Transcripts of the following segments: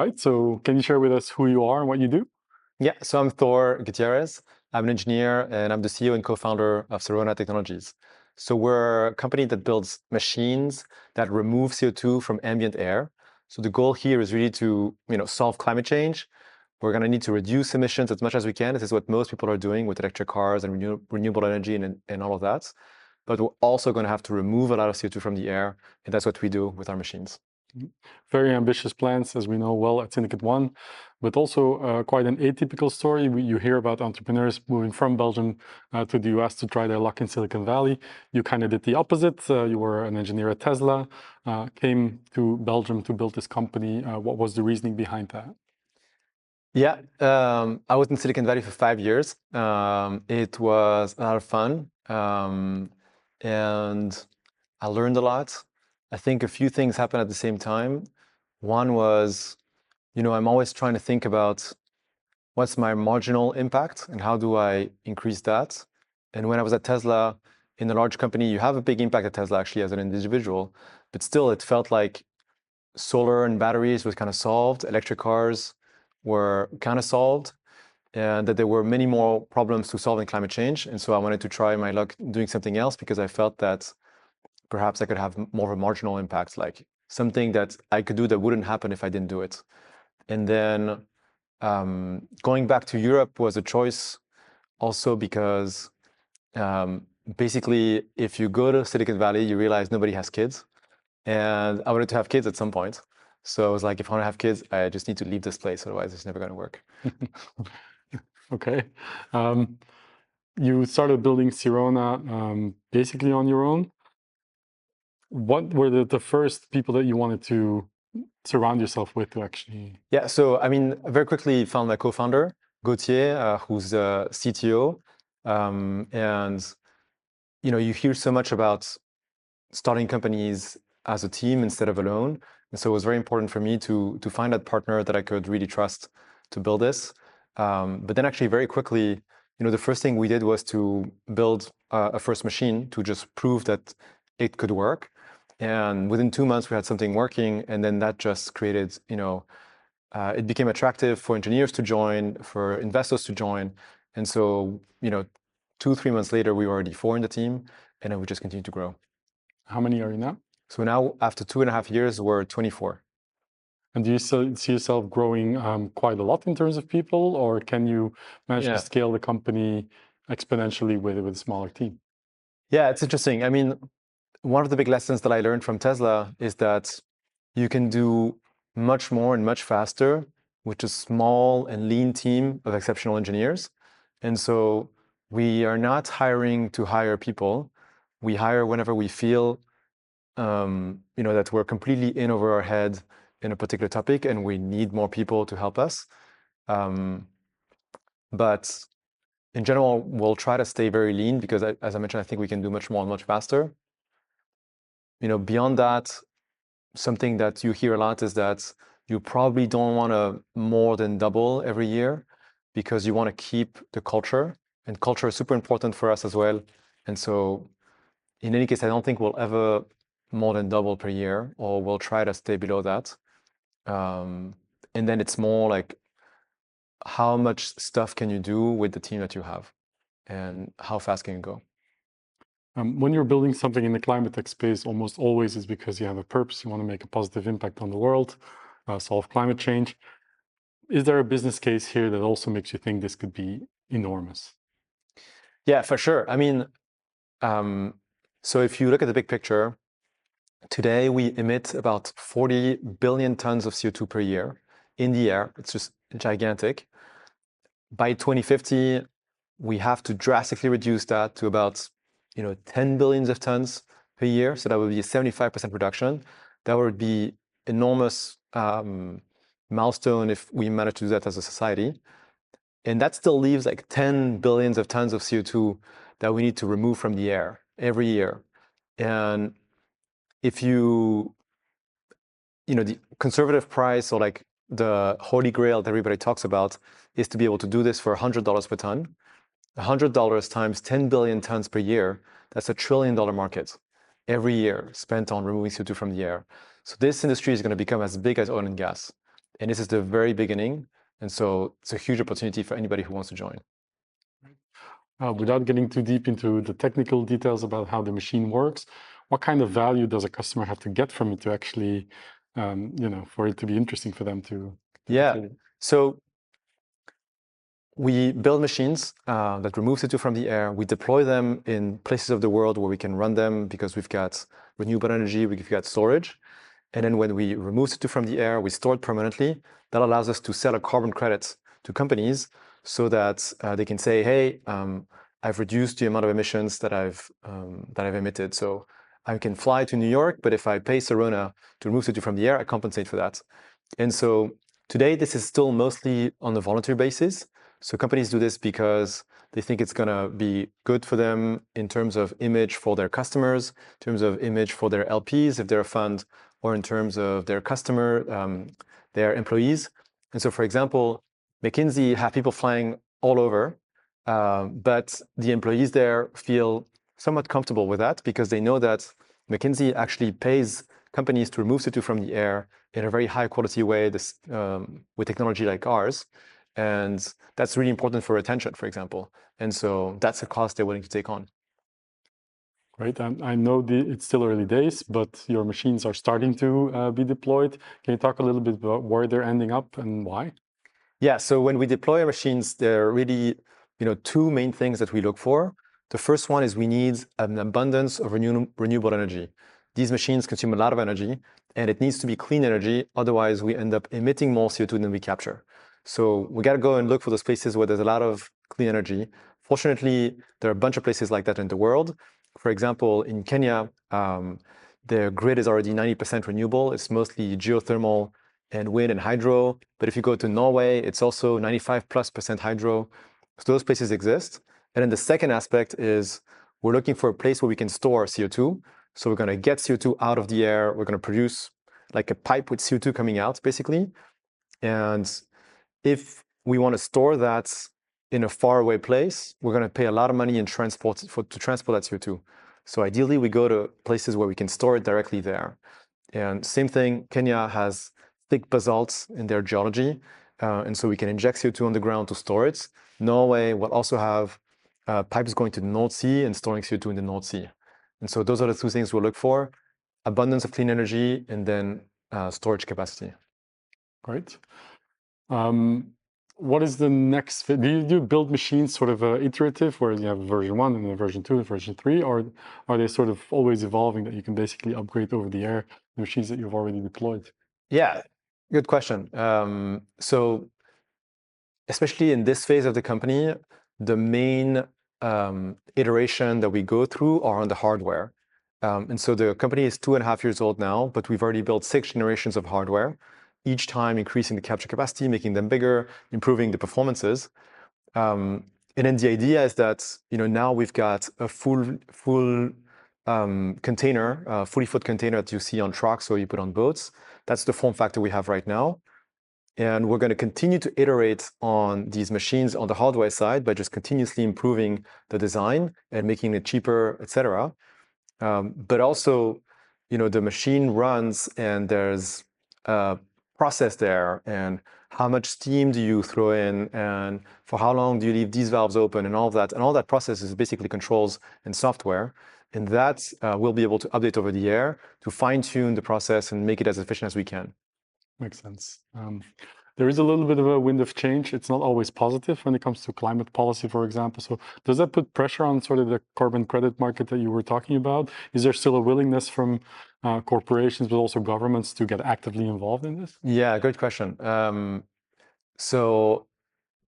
right, so can you share with us who you are and what you do? Yeah, so I'm Thor Gutierrez. I'm an engineer and I'm the CEO and co-founder of Sirona Technologies. So we're a company that builds machines that remove CO2 from ambient air. So the goal here is really to, solve climate change. We're going to need to reduce emissions as much as we can. This is what most people are doing with electric cars and renewable energy and all of that. But we're also going to have to remove a lot of CO2 from the air, and that's what we do with our machines. Very ambitious plans, as we know well at Syndicate 1, but also quite an atypical story. You hear about entrepreneurs moving from Belgium to the US to try their luck in Silicon Valley. You kind of did the opposite. You were an engineer at Tesla, came to Belgium to build this company. What was the reasoning behind that? Yeah, I was in Silicon Valley for 5 years. It was a lot of fun, and I learned a lot. I think a few things happened at the same time. One was, I'm always trying to think about what's my marginal impact and how do I increase that. And when I was at Tesla, in a large company, you have a big impact at Tesla actually as an individual, but still it felt like solar and batteries was kind of solved, electric cars were kind of solved, and that there were many more problems to solve in climate change. And so I wanted to try my luck doing something else because I felt that perhaps I could have more of a marginal impact, like something that I could do that wouldn't happen if I didn't do it. And then going back to Europe was a choice also because basically if you go to Silicon Valley, you realize nobody has kids. And I wanted to have kids at some point. So I was like, if I want to have kids, I just need to leave this place. Otherwise, it's never going to work. Okay. You started building Sirona basically on your own. What were the first people that you wanted to surround yourself with to actually? Yeah, so I mean, I very quickly found my co-founder, Gauthier, who's the CTO. And you hear so much about starting companies as a team instead of alone. And so it was very important for me to find that partner that I could really trust to build this. But then actually very quickly, the first thing we did was to build a first machine to just prove that it could work. And within 2 months, we had something working. And then that just created, it became attractive for engineers to join, for investors to join. And so, 2, 3 months later, we were already 4 in the team, and then we just continued to grow. How many are you now? So now, after 2.5 years, we're 24. And do you see yourself growing quite a lot in terms of people, or can you manage to scale the company exponentially with a smaller team? Yeah, it's interesting. I mean, one of the big lessons that I learned from Tesla is that you can do much more and much faster with a small and lean team of exceptional engineers. And so we are not hiring to hire people. We hire whenever we feel that we're completely in over our head in a particular topic and we need more people to help us. But in general, we'll try to stay very lean because, as I mentioned, I think we can do much more and much faster. Beyond that, something that you hear a lot is that you probably don't want to more than double every year because you want to keep the culture, and culture is super important for us as well. And so in any case, I don't think we'll ever more than double per year, or we'll try to stay below that. And then it's more like how much stuff can you do with the team that you have and how fast can you go? When you're building something in the climate tech space, almost always is because you have a purpose. You want to make a positive impact on the world, solve climate change. Is there a business case here that also makes you think this could be enormous? Yeah, for sure. I mean, so if you look at the big picture, today we emit about 40 billion tons of CO2 per year in the air. It's just gigantic. By 2050, we have to drastically reduce that to about 10 billions of tons per year. So that would be a 75% reduction. That would be enormous milestone if we manage to do that as a society. And that still leaves like 10 billions of tons of CO2 that we need to remove from the air every year. And if the conservative price, or like the holy grail that everybody talks about, is to be able to do this for $100 per ton. $100 times 10 billion tons per year, that's $1 trillion market every year spent on removing CO2 from the air. So this industry is going to become as big as oil and gas. And this is the very beginning. And so it's a huge opportunity for anybody who wants to join. Without getting too deep into the technical details about how the machine works, what kind of value does a customer have to get from it to actually, for it to be interesting for them to Yeah. deploy it? So we build machines that remove CO2 from the air. We deploy them in places of the world where we can run them because we've got renewable energy, we've got storage. And then when we remove CO2 from the air, we store it permanently. That allows us to sell a carbon credit to companies so that they can say, hey, I've reduced the amount of emissions that I've emitted. So I can fly to New York, but if I pay Sirona to remove CO2 from the air, I compensate for that. And so today, this is still mostly on a voluntary basis. So companies do this because they think it's going to be good for them in terms of image for their customers, in terms of image for their LPs if they're a fund, or in terms of their customer, their employees. And so, for example, McKinsey have people flying all over, but the employees there feel somewhat comfortable with that because they know that McKinsey actually pays companies to remove CO2 from the air in a very high quality way with technology like ours. And that's really important for retention, for example. And so that's a cost they're willing to take on. Right, and I know it's still early days, but your machines are starting to be deployed. Can you talk a little bit about where they're ending up and why? Yeah, so when we deploy our machines, there are really, two main things that we look for. The first one is we need an abundance of renewable energy. These machines consume a lot of energy, and it needs to be clean energy. Otherwise, we end up emitting more CO2 than we capture. So we got to go and look for those places where there's a lot of clean energy. Fortunately, there are a bunch of places like that in the world. For example, in Kenya, the grid is already 90% renewable. It's mostly geothermal and wind and hydro. But if you go to Norway, it's also 95+% hydro. So those places exist. And then the second aspect is we're looking for a place where we can store CO2. So we're going to get CO2 out of the air. We're going to produce like a pipe with CO2 coming out, basically. And if we want to store that in a faraway place, we're going to pay a lot of money in transport to transport that CO2. So ideally, we go to places where we can store it directly there. And same thing, Kenya has thick basalts in their geology, and so we can inject CO2 on the ground to store it. Norway will also have pipes going to the North Sea and storing CO2 in the North Sea. And so those are the two things we'll look for: abundance of clean energy and then storage capacity. Great. What is the next? Do you build machines sort of iterative, where you have version 1 and then version 2 and version 3, or are they sort of always evolving that you can basically upgrade over the air the machines that you've already deployed? Yeah, good question. So especially in this phase of the company, the main iteration that we go through are on the hardware. And so the company is 2.5 years old now, but we've already built 6 generations of hardware, each time increasing the capture capacity, making them bigger, improving the performances. And then the idea is that now we've got a full container, 40-foot container that you see on trucks or you put on boats. That's the form factor we have right now. And we're going to continue to iterate on these machines on the hardware side by just continuously improving the design and making it cheaper, et cetera. But also, the machine runs and there's a process there, and how much steam do you throw in, and for how long do you leave these valves open, and all of that. And all that process is basically controls and software. And that we'll be able to update over the air to fine-tune the process and make it as efficient as we can. Makes sense. There is a little bit of a wind of change. It's not always positive when it comes to climate policy, for example. So does that put pressure on sort of the carbon credit market that you were talking about? Is there still a willingness from corporations, but also governments, to get actively involved in this? Yeah, great question. So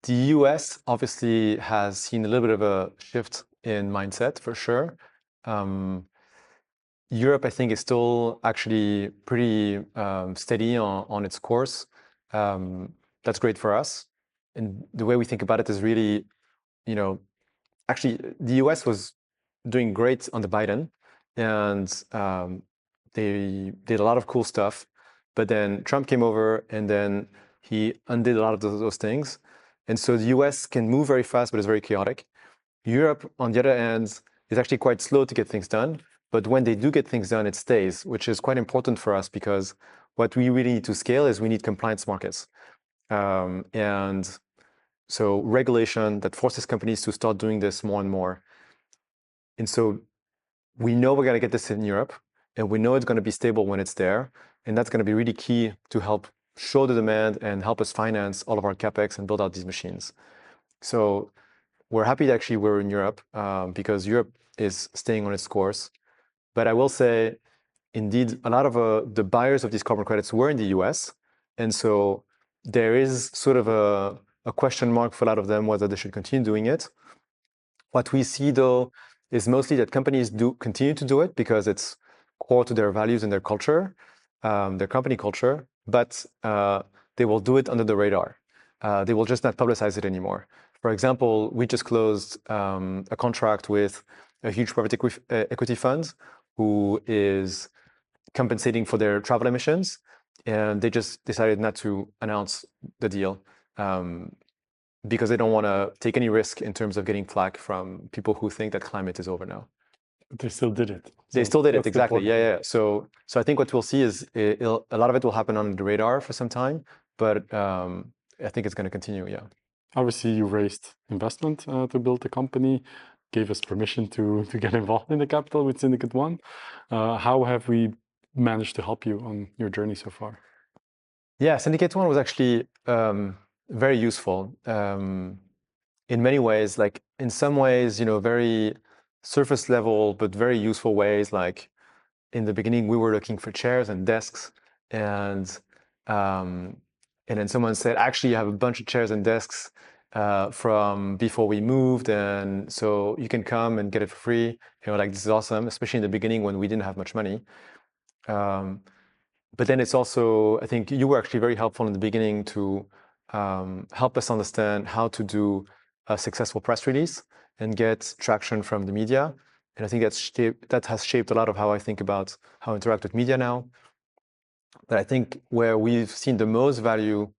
the US obviously has seen a little bit of a shift in mindset for sure. Europe, I think, is still actually pretty steady on its course. That's great for us. And the way we think about it is really, actually, the US was doing great on the Biden, and they did a lot of cool stuff. But then Trump came over, and then he undid a lot of those things. And so the US can move very fast, but it's very chaotic. Europe, on the other hand, is actually quite slow to get things done. But when they do get things done, it stays, which is quite important for us because what we really need to scale is we need compliance markets. And so regulation that forces companies to start doing this more and more. And so we know we're going to get this in Europe, and we know it's going to be stable when it's there. And that's going to be really key to help show the demand and help us finance all of our CapEx and build out these machines. So we're happy that actually we're in Europe because Europe is staying on its course. But I will say, indeed, a lot of the buyers of these carbon credits were in the US. And so there is sort of a question mark for a lot of them whether they should continue doing it. What we see, though, is mostly that companies do continue to do it because it's core to their values and their culture, their company culture, but they will do it under the radar. They will just not publicize it anymore. For example, we just closed a contract with a huge private equity fund who is compensating for their travel emissions, and they just decided not to announce the deal because they don't want to take any risk in terms of getting flack from people who think that climate is over now. But they still did it. They So still did it, that's the exactly. important Yeah. So I think what we'll see is a lot of it will happen on the radar for some time, but I think it's going to continue. Yeah. Obviously, you raised investment to build the company, gave us permission to get involved in the capital with Syndicate 1. How have we managed to help you on your journey so far? Yeah, Syndicate 1 was actually very useful in many ways. Like in some ways, very surface level, but very useful ways. Like in the beginning, we were looking for chairs and desks, and then someone said, actually, you have a bunch of chairs and desks from before we moved, and so you can come and get it for free. Like this is awesome, especially in the beginning when we didn't have much money. But then it's also, I think you were actually very helpful in the beginning to help us understand how to do a successful press release and get traction from the media. And I think that has shaped a lot of how I think about how I interact with media now. But I think where we've seen the most value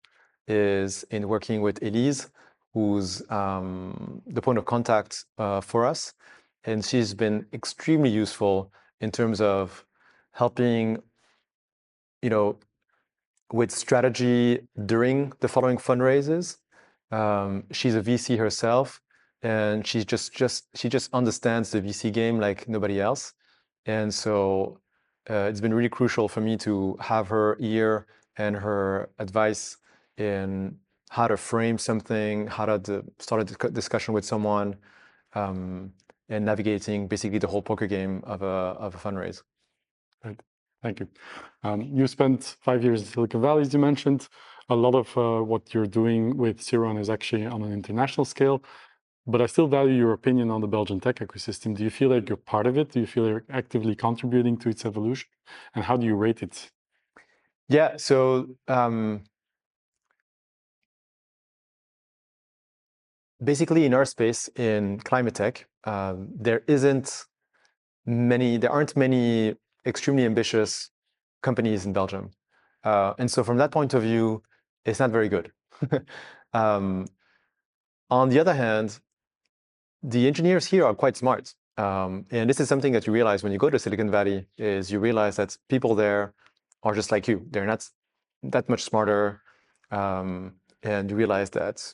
is in working with Elise, who's the point of contact for us. And she's been extremely useful in terms of helping with strategy during the following fundraisers. She's a VC herself, and she just understands the VC game like nobody else. And so it's been really crucial for me to have her ear and her advice in how to frame something, how to start a discussion with someone, and navigating basically the whole poker game of a fundraise. Right. Thank you. You spent 5 years in Silicon Valley, as you mentioned. A lot of what you're doing with Sirona is actually on an international scale, but I still value your opinion on the Belgian tech ecosystem. Do you feel like you're part of it? Do you feel you're actively contributing to its evolution? And how do you rate it? Yeah, so basically in our space in climate tech, there aren't many extremely ambitious companies in Belgium. And so from that point of view, it's not very good. On the other hand, the engineers here are quite smart. And this is something that you realize when you go to Silicon Valley, is you realize that people there are just like you. They're not that much smarter. And you realize that,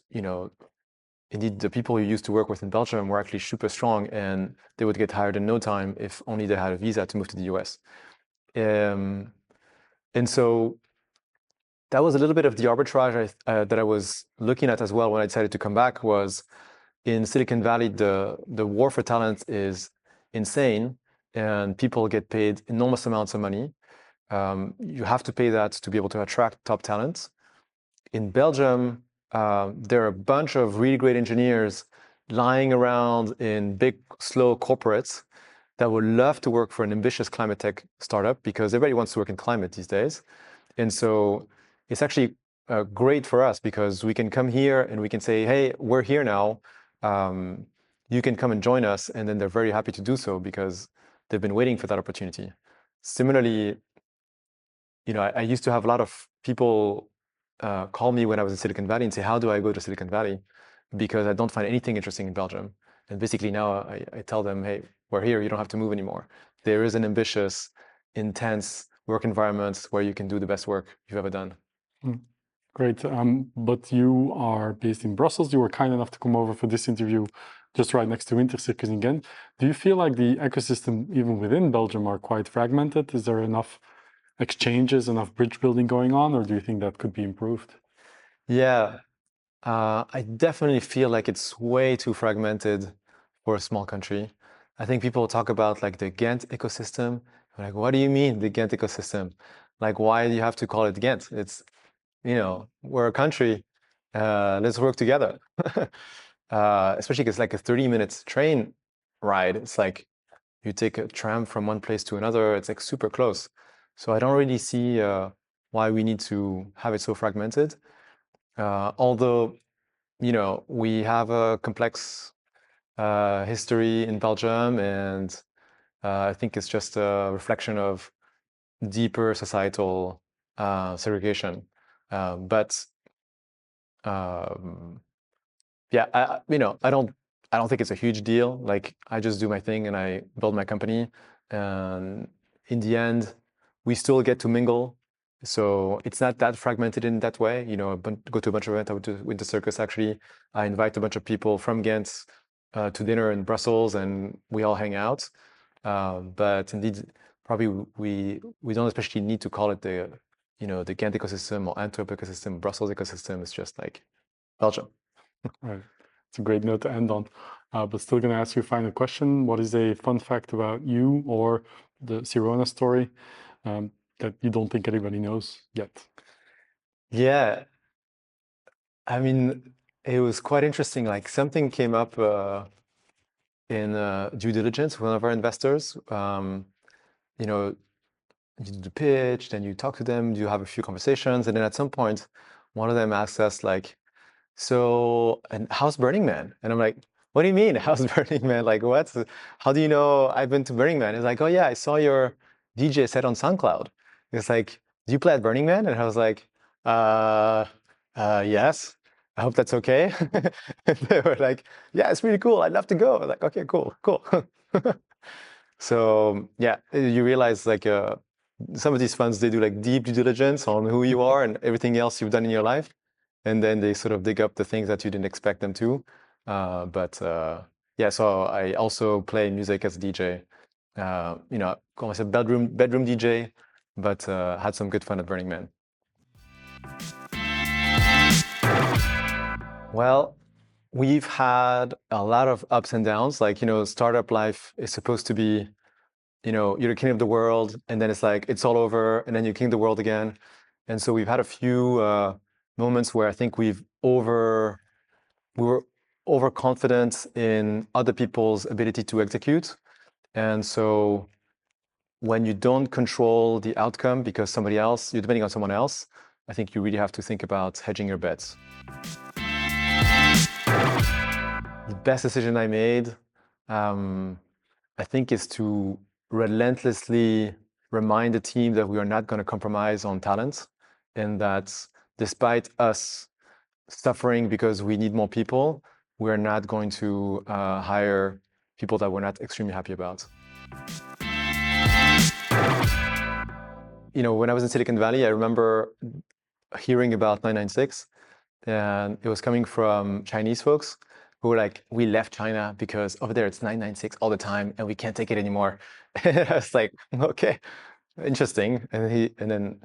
indeed, the people you used to work with in Belgium were actually super strong, and they would get hired in no time if only they had a visa to move to the US. And so that was a little bit of the arbitrage that I was looking at as well when I decided to come back. Was in Silicon Valley, the war for talent is insane, and people get paid enormous amounts of money. You have to pay that to be able to attract top talent. In Belgium, there are a bunch of really great engineers lying around in big, slow corporates that would love to work for an ambitious climate tech startup because everybody wants to work in climate these days. And so it's actually great for us because we can come here and we can say, hey, we're here now. You can come and join us. And then they're very happy to do so because they've been waiting for that opportunity. Similarly, I used to have a lot of people call me when I was in Silicon Valley and say, how do I go to Silicon Valley? Because I don't find anything interesting in Belgium. And basically now I tell them, hey, we're here, you don't have to move anymore. There is an ambitious, intense work environment where you can do the best work you've ever done. Great. But you are based in Brussels. You were kind enough to come over for this interview just right next to Intercircus again. Do you feel like the ecosystem, even within Belgium, are quite fragmented? Is there enough exchanges, enough bridge building going on, or do you think that could be improved? Yeah, I definitely feel like it's way too fragmented for a small country. I think people talk about like the Ghent ecosystem. Like, what do you mean the Ghent ecosystem? Like, why do you have to call it Ghent? It's, we're a country. Let's work together. Especially because like a 30 minutes train ride, it's like you take a tram from one place to another. It's like super close. So I don't really see why we need to have it so fragmented. Although, we have a complex history in Belgium, and I think it's just a reflection of deeper societal segregation. But um, yeah, I don't think it's a huge deal. Like I just do my thing and I build my company, and in the end, we still get to mingle. So it's not that fragmented in that way. Go to a bunch of events. I went to Winter Circus actually. I invite a bunch of people from Ghent to dinner in Brussels, and we all hang out. But indeed, probably we don't especially need to call it the Ghent ecosystem or Antwerp ecosystem, Brussels ecosystem. It's just like Belgium. Right. It's a great note to end on. But still going to ask you a final question. What is a fun fact about you or the Sirona story that you don't think anybody knows yet? Yeah, I mean, it was quite interesting. Like something came up in due diligence with one of our investors. You know, you do the pitch, then you talk to them, you have a few conversations, and then at some point, one of them asks us like, "So, and how's Burning Man?" And I'm like, "What do you mean, how's Burning Man? Like, what? How do you know I've been to Burning Man?" It's like, "Oh yeah, I saw your DJ set on SoundCloud." It's like, "Do you play at Burning Man?" And I was like, "Uh, yes. I hope that's okay." And they were like, "Yeah, it's really cool. I'd love to go." I was like, "Okay, cool, cool." So yeah, you realize like some of these funds, they do like deep due diligence on who you are and everything else you've done in your life, and then they sort of dig up the things that you didn't expect them to. But yeah, so I also play music as a DJ. Call myself bedroom DJ, but had some good fun at Burning Man. Well, we've had a lot of ups and downs. Like, startup life is supposed to be, you're the king of the world, and then it's like it's all over, and then you're king of the world again. And so we've had a few moments where I think we were overconfident in other people's ability to execute. And so when you don't control the outcome because you're depending on someone else, I think you really have to think about hedging your bets. The best decision I made, I think, is to relentlessly remind the team that we are not going to compromise on talent, and that despite us suffering because we need more people, we're not going to hire people that we're not extremely happy about. When I was in Silicon Valley, I remember hearing about 996, and it was coming from Chinese folks who were like, "We left China because over there it's 996 all the time and we can't take it anymore." And I was like, "Okay, interesting." And then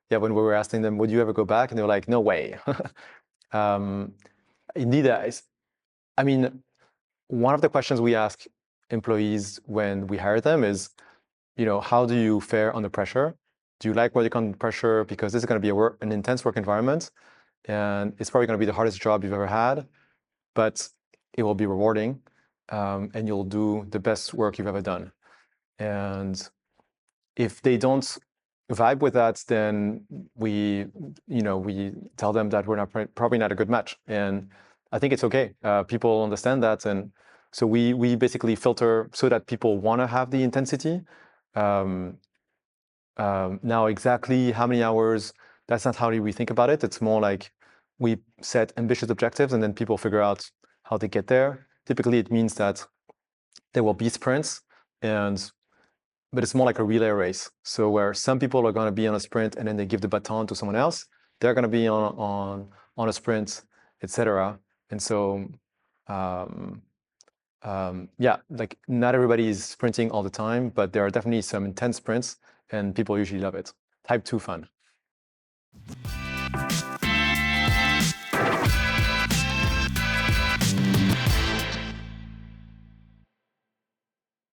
yeah, when we were asking them, "Would you ever go back?" And they were like, "No way." Indeed, I mean, one of the questions we ask employees when we hire them is, how do you fare under pressure? Do you like working under pressure? Because this is going to be an intense work environment, and it's probably going to be the hardest job you've ever had, but it will be rewarding, and you'll do the best work you've ever done. And if they don't vibe with that, then we tell them that we're probably not a good match. And I think it's okay. People understand that, and so we basically filter so that people want to have the intensity. Now, exactly how many hours, that's not how we think about it. It's more like we set ambitious objectives and then people figure out how they get there. Typically, it means that there will be sprints, and but it's more like a relay race. So where some people are going to be on a sprint and then they give the baton to someone else, they're going to be on a sprint, etc. And so, yeah, like not everybody is sprinting all the time, but there are definitely some intense sprints, and people usually love it. Type 2 fun.